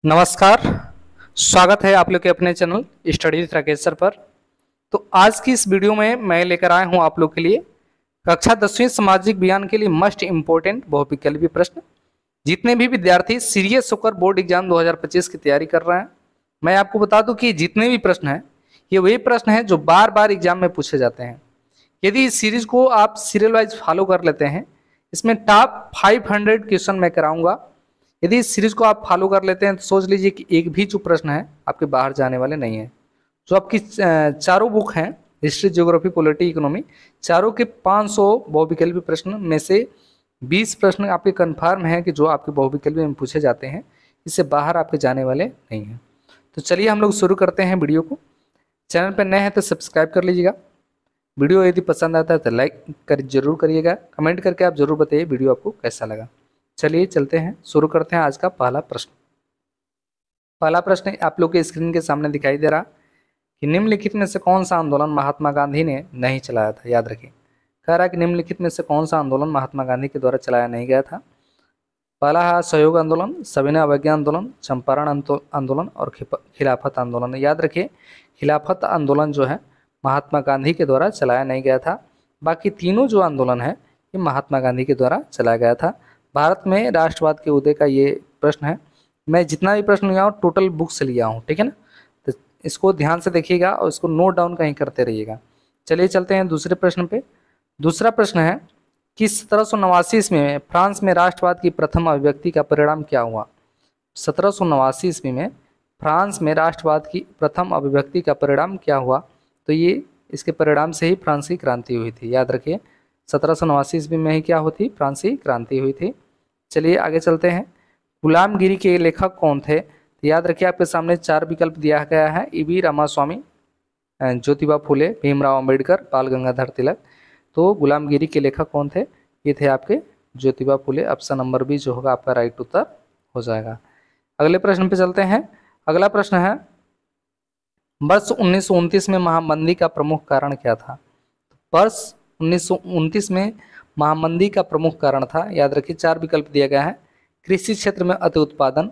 नमस्कार। स्वागत है आप लोग के अपने channel study with Rakesh sir पर। तो आज की इस वीडियो में मैं लेकर आया हूं आप लोग के लिए कक्षा 10वीं सामाजिक विज्ञान के लिए मस्ट इम्पोर्टेंट बहुविकल्पीय प्रश्न। जितने भी विद्यार्थी सीरियस होकर बोर्ड एग्जाम 2025 की तैयारी कर रहे हैं, मैं आपको बता दूं कि जितने भी प्रश्न हैं ये वही प्रश्न हैं जो बार बार एग्जाम में पूछे जाते हैं। यदि इस सीरीज को आप सीरियल वाइज फॉलो कर लेते हैं, इसमें टॉप 500 क्वेश्चन मैं कराऊंगा। यदि इस सीरीज को आप फॉलो कर लेते हैं तो सोच लीजिए कि एक भी जो प्रश्न है आपके बाहर जाने वाले नहीं है। जो आपकी चारों बुक हैं, हिस्ट्री, ज्योग्राफी, पॉलिटी, इकोनॉमी, चारों के 500 बहुविकल्पीय प्रश्न में से 20 प्रश्न आपके कन्फर्म हैं कि जो आपके बहुविकल्पीय में पूछे जाते हैं, इससे बाहर आपके जाने वाले नहीं हैं। तो चलिए हम लोग शुरू करते हैं वीडियो को। चैनल पर नए हैं तो सब्सक्राइब कर लीजिएगा। वीडियो यदि पसंद आता है तो लाइक जरूर करिएगा। कमेंट करके आप जरूर बताइए वीडियो आपको कैसा लगा। चलिए चलते हैं, शुरू करते हैं आज का पहला प्रश्न। पहला प्रश्न आप लोग के स्क्रीन के सामने दिखाई दे रहा कि निम्नलिखित में से कौन सा आंदोलन महात्मा गांधी ने नहीं चलाया था। याद रखिए, कह रहा है कि निम्नलिखित में से कौन सा आंदोलन महात्मा गांधी के द्वारा चलाया नहीं गया था। पहला है सहयोग आंदोलन, सविनय अवज्ञा आंदोलन, चंपारण आंदोलन और खिलाफत आंदोलन। याद रखिए, खिलाफत आंदोलन जो है महात्मा गांधी के द्वारा चलाया नहीं गया था। बाकी तीनों जो आंदोलन है ये महात्मा गांधी के द्वारा चलाया गया था। भारत में राष्ट्रवाद के उदय का ये प्रश्न है। मैं जितना भी प्रश्न लिया हूँ टोटल बुक से लिया हूँ, ठीक है ना। तो इसको ध्यान से देखिएगा और इसको नोट डाउन कहीं करते रहिएगा। चलिए चलते हैं दूसरे प्रश्न पे। दूसरा प्रश्न है कि 1789 ईस्वी में फ्रांस में राष्ट्रवाद की प्रथम अभिव्यक्ति का परिणाम क्या हुआ। 1789 ईस्वी में फ्रांस में राष्ट्रवाद की प्रथम अभिव्यक्ति का परिणाम क्या हुआ। तो ये इसके परिणाम से ही फ्रांस की क्रांति हुई थी। याद रखिए, 1789 ईस्वी में ही क्या हुई थी, फ्रांसीसी क्रांति हुई थी। चलिए आगे चलते हैं। गुलामगिरी के लेखक कौन थे। तो याद रखिए, आपके सामने 4 विकल्प दिया गया है। ईवी रामास्वामी, ज्योतिबा फुले, भीमराव अंबेडकर, बाल गंगाधर तिलक। तो गुलामगिरी के लेखक कौन थे, ये थे आपके Jyotiba Phule. Option number B जो होगा आपका राइट उत्तर हो जाएगा। अगले प्रश्न पे चलते हैं। अगला प्रश्न है, वर्ष 1929 में महामंदी का प्रमुख कारण क्या था। वर्ष 1929 में महामंदी का प्रमुख कारण था। याद रखिए, 4 विकल्प दिया गया है। कृषि क्षेत्र में अति उत्पादन,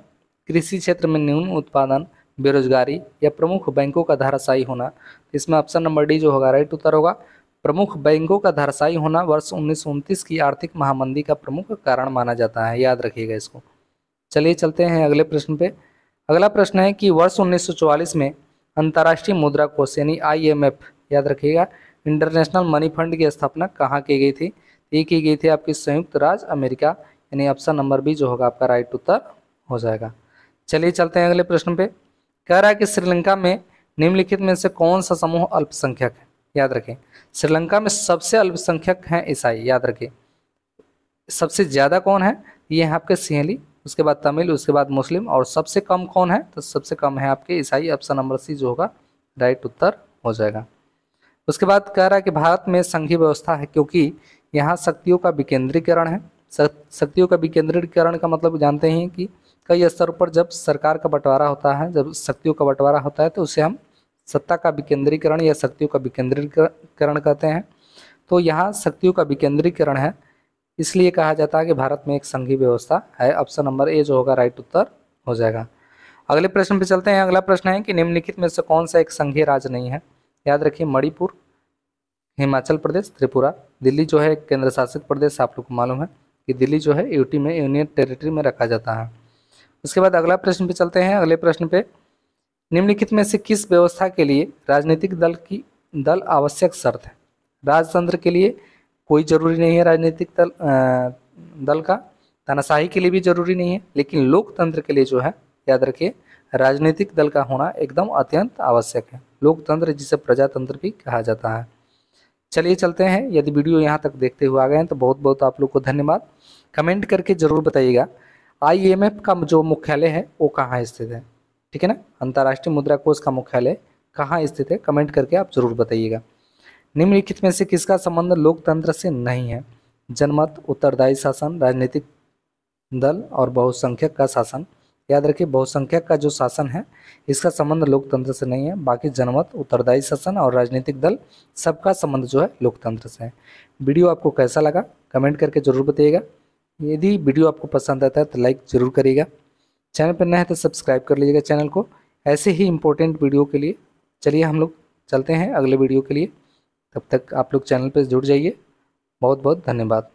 कृषि क्षेत्र में न्यून उत्पादन, बेरोजगारी या प्रमुख बैंकों का धराशायी होना। इसमें ऑप्शन नंबर डी जो होगा राइट उत्तर होगा। प्रमुख बैंकों का धराशायी होना वर्ष 1929 की आर्थिक महामंदी का प्रमुख कारण माना जाता है। याद रखिएगा इसको। चलिए चलते हैं अगले प्रश्न पे। अगला प्रश्न है कि वर्ष 1944 में अंतर्राष्ट्रीय मुद्रा कोष यानी IMF, याद रखिएगा, इंटरनेशनल मनी फंड की स्थापना कहाँ की गई थी। ये की गई थी आपकी संयुक्त राज्य अमेरिका, यानी ऑप्शन नंबर बी जो होगा आपका राइट उत्तर हो जाएगा। चलिए चलते हैं अगले प्रश्न पे। कह रहा है कि श्रीलंका में निम्नलिखित में से कौन सा समूह अल्पसंख्यक है। याद रखें, श्रीलंका में सबसे अल्पसंख्यक हैं ईसाई। याद रखें, सबसे ज़्यादा कौन है, ये है आपके सिंहली, उसके बाद तमिल, उसके बाद मुस्लिम, और सबसे कम कौन है, तो सबसे कम है आपके ईसाई। ऑप्शन नंबर सी जो होगा राइट उत्तर हो जाएगा। उसके बाद कह रहा है कि भारत में संघीय व्यवस्था है क्योंकि यहाँ शक्तियों का विकेंद्रीकरण है। शक्तियों का विकेंद्रीकरण का मतलब जानते हैं कि कई स्तरों पर जब सरकार का बंटवारा होता है, जब शक्तियों का बंटवारा होता है तो उसे हम सत्ता का विकेंद्रीकरण या शक्तियों का विकेंद्रीकरण कहते हैं। तो यहाँ शक्तियों का विकेंद्रीकरण है, इसलिए कहा जाता है कि भारत में एक संघीय व्यवस्था है। ऑप्शन नंबर ए जो होगा राइट उत्तर हो जाएगा। अगले प्रश्न पे चलते हैं। अगला प्रश्न है कि निम्नलिखित में से कौन सा एक संघीय राज्य नहीं है। याद रखिए, मणिपुर, हिमाचल प्रदेश, त्रिपुरा। दिल्ली जो है केंद्र शासित प्रदेश, आप लोग को मालूम है कि दिल्ली जो है यूटी में, यूनियन टेरिटरी में रखा जाता है। उसके बाद अगला प्रश्न पे चलते हैं। अगले प्रश्न पे, निम्नलिखित में से किस व्यवस्था के लिए राजनीतिक दल आवश्यक शर्त है। राजतंत्र के लिए कोई जरूरी नहीं है राजनीतिक दल का, तानाशाही के लिए भी जरूरी नहीं है, लेकिन लोकतंत्र के लिए जो है, याद रखिए, राजनीतिक दल का होना एकदम अत्यंत आवश्यक है। लोकतंत्र जिसे प्रजातंत्र भी कहा जाता है। चलिए चलते हैं। यदि वीडियो यहाँ तक देखते हुए आ गए हैं तो बहुत बहुत आप लोग को धन्यवाद। कमेंट करके जरूर बताइएगा IMF का जो मुख्यालय है वो कहाँ स्थित है, ठीक है ना। अंतर्राष्ट्रीय मुद्रा कोष का मुख्यालय कहाँ स्थित है, कमेंट करके आप जरूर बताइएगा। निम्नलिखित में से किसका संबंध लोकतंत्र से नहीं है। जनमत, उत्तरदायी शासन, राजनीतिक दल और बहुसंख्यक का शासन। याद रखिए, बहुसंख्यक का जो शासन है इसका संबंध लोकतंत्र से नहीं है। बाकी जनमत, उत्तरदायी शासन और राजनीतिक दल सबका संबंध जो है लोकतंत्र से है। वीडियो आपको कैसा लगा कमेंट करके जरूर बताइएगा। यदि वीडियो आपको पसंद आता है तो लाइक जरूर करिएगा। चैनल पर नए हैं तो सब्सक्राइब कर लीजिएगा चैनल को, ऐसे ही इम्पोर्टेंट वीडियो के लिए। चलिए हम लोग चलते हैं अगले वीडियो के लिए, तब तक आप लोग चैनल पर जुड़ जाइए। बहुत बहुत धन्यवाद।